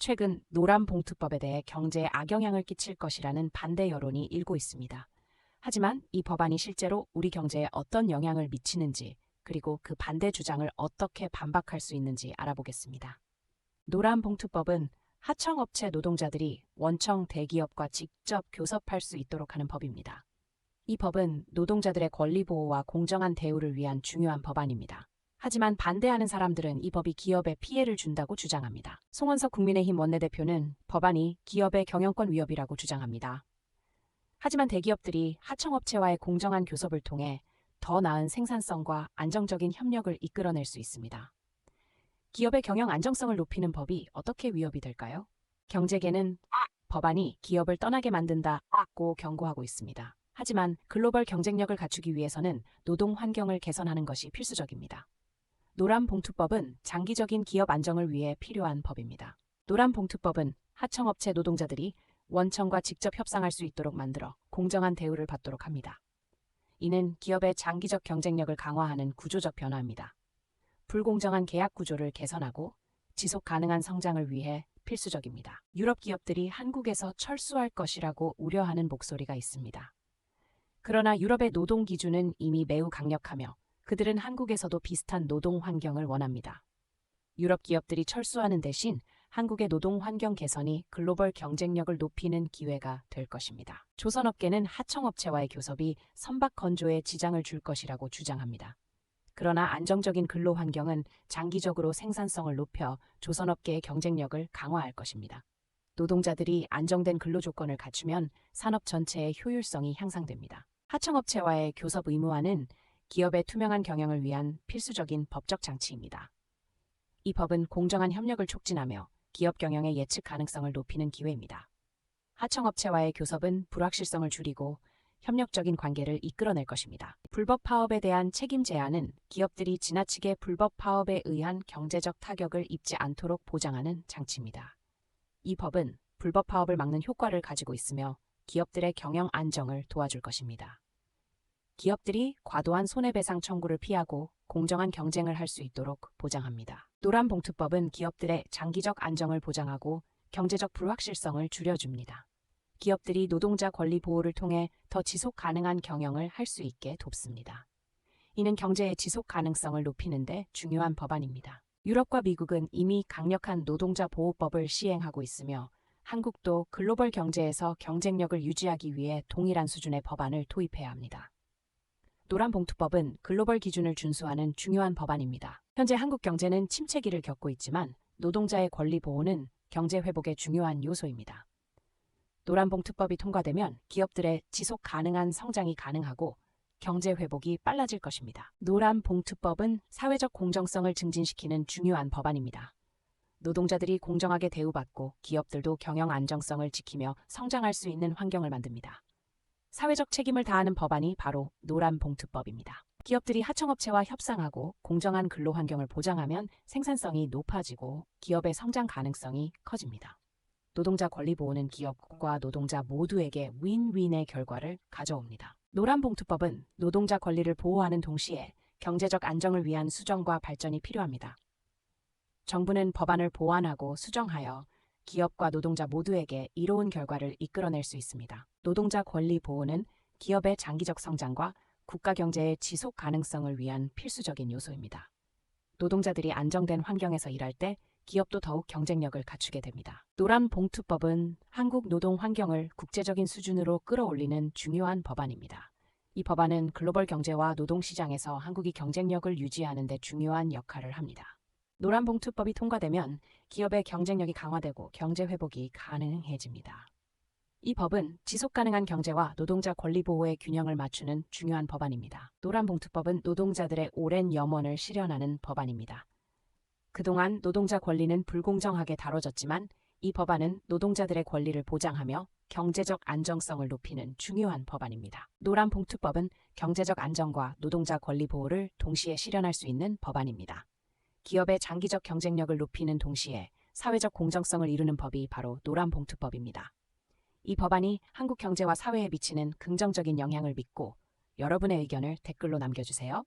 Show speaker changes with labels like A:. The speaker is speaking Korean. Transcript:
A: 최근 노란봉투법에 대해 경제에 악영향을 끼칠 것이라는 반대 여론이 일고 있습니다. 하지만 이 법안이 실제로 우리 경제에 어떤 영향을 미치는지, 그리고 그 반대 주장을 어떻게 반박할 수 있는지 알아보겠습니다. 노란봉투법은 하청업체 노동자들이 원청 대기업과 직접 교섭할 수 있도록 하는 법입니다. 이 법은 노동자들의 권리 보호와 공정한 대우를 위한 중요한 법안입니다. 하지만 반대하는 사람들은 이 법이 기업에 피해를 준다고 주장합니다. 송원석 국민의힘 원내대표는 법안이 기업의 경영권 위협이라고 주장합니다. 하지만 대기업들이 하청업체와의 공정한 교섭을 통해 더 나은 생산성과 안정적인 협력을 이끌어낼 수 있습니다. 기업의 경영 안정성을 높이는 법이 어떻게 위협이 될까요? 경제계는 법안이 기업을 떠나게 만든다고 경고하고 있습니다. 하지만 글로벌 경쟁력을 갖추기 위해서는 노동 환경을 개선하는 것이 필수적입니다. 노란봉투법은 장기적인 기업 안정을 위해 필요한 법입니다. 노란봉투법은 하청업체 노동자들이 원청과 직접 협상할 수 있도록 만들어 공정한 대우를 받도록 합니다. 이는 기업의 장기적 경쟁력을 강화하는 구조적 변화입니다. 불공정한 계약 구조를 개선하고 지속 가능한 성장을 위해 필수적입니다. 유럽 기업들이 한국에서 철수할 것이라고 우려하는 목소리가 있습니다. 그러나 유럽의 노동 기준은 이미 매우 강력하며 그들은 한국에서도 비슷한 노동 환경을 원합니다. 유럽 기업들이 철수하는 대신 한국의 노동 환경 개선이 글로벌 경쟁력을 높이는 기회가 될 것입니다. 조선업계는 하청업체와의 교섭이 선박 건조에 지장을 줄 것이라고 주장합니다. 그러나 안정적인 근로 환경은 장기적으로 생산성을 높여 조선업계의 경쟁력을 강화할 것입니다. 노동자들이 안정된 근로 조건을 갖추면 산업 전체의 효율성이 향상됩니다. 하청업체와의 교섭 의무화는 기업의 투명한 경영을 위한 필수적인 법적 장치입니다. 이 법은 공정한 협력을 촉진하며 기업 경영의 예측 가능성을 높이는 기회입니다. 하청업체와의 교섭은 불확실성을 줄이고 협력적인 관계를 이끌어낼 것입니다. 불법 파업에 대한 책임 제한은 기업들이 지나치게 불법 파업에 의한 경제적 타격을 입지 않도록 보장하는 장치입니다. 이 법은 불법 파업을 막는 효과를 가지고 있으며 기업들의 경영 안정을 도와줄 것입니다. 기업들이 과도한 손해배상 청구를 피하고 공정한 경쟁을 할 수 있도록 보장합니다. 노란봉투법은 기업들의 장기적 안정을 보장하고 경제적 불확실성을 줄여줍니다. 기업들이 노동자 권리 보호를 통해 더 지속 가능한 경영을 할 수 있게 돕습니다. 이는 경제의 지속 가능성을 높이는 데 중요한 법안입니다. 유럽과 미국은 이미 강력한 노동자 보호법을 시행하고 있으며 한국도 글로벌 경제에서 경쟁력을 유지하기 위해 동일한 수준의 법안을 도입해야 합니다. 노란봉투법은 글로벌 기준을 준수하는 중요한 법안입니다. 현재 한국 경제는 침체기를 겪고 있지만 노동자의 권리 보호는 경제 회복의 중요한 요소입니다. 노란봉투법이 통과되면 기업들의 지속 가능한 성장이 가능하고 경제 회복이 빨라질 것입니다. 노란봉투법은 사회적 공정성을 증진시키는 중요한 법안입니다. 노동자들이 공정하게 대우받고 기업들도 경영 안정성을 지키며 성장할 수 있는 환경을 만듭니다. 사회적 책임을 다하는 법안이 바로 노란봉투법입니다. 기업들이 하청업체와 협상하고 공정한 근로 환경을 보장하면 생산성이 높아지고 기업의 성장 가능성이 커집니다. 노동자 권리 보호는 기업과 노동자 모두에게 윈윈의 결과를 가져옵니다. 노란봉투법은 노동자 권리를 보호하는 동시에 경제적 안정을 위한 수정과 발전이 필요합니다. 정부는 법안을 보완하고 수정하여 기업과 노동자 모두에게 이로운 결과를 이끌어낼 수 있습니다. 노동자 권리 보호는 기업의 장기적 성장과 국가 경제의 지속 가능성을 위한 필수적인 요소입니다. 노동자들이 안정된 환경에서 일할 때 기업도 더욱 경쟁력을 갖추게 됩니다. 노란봉투법은 한국 노동 환경을 국제적인 수준으로 끌어올리는 중요한 법안입니다. 이 법안은 글로벌 경제와 노동시장에서 한국이 경쟁력을 유지하는 데 중요한 역할을 합니다. 노란봉투법이 통과되면 기업의 경쟁력이 강화되고 경제 회복이 가능해집니다. 이 법은 지속가능한 경제와 노동자 권리 보호의 균형을 맞추는 중요한 법안입니다. 노란봉투법은 노동자들의 오랜 염원을 실현하는 법안입니다. 그동안 노동자 권리는 불공정하게 다뤄졌지만 이 법안은 노동자들의 권리를 보장하며 경제적 안정성을 높이는 중요한 법안입니다. 노란봉투법은 경제적 안정과 노동자 권리 보호를 동시에 실현할 수 있는 법안입니다. 기업의 장기적 경쟁력을 높이는 동시에 사회적 공정성을 이루는 법이 바로 노란봉투법입니다. 이 법안이 한국 경제와 사회에 미치는 긍정적인 영향을 믿고 여러분의 의견을 댓글로 남겨주세요.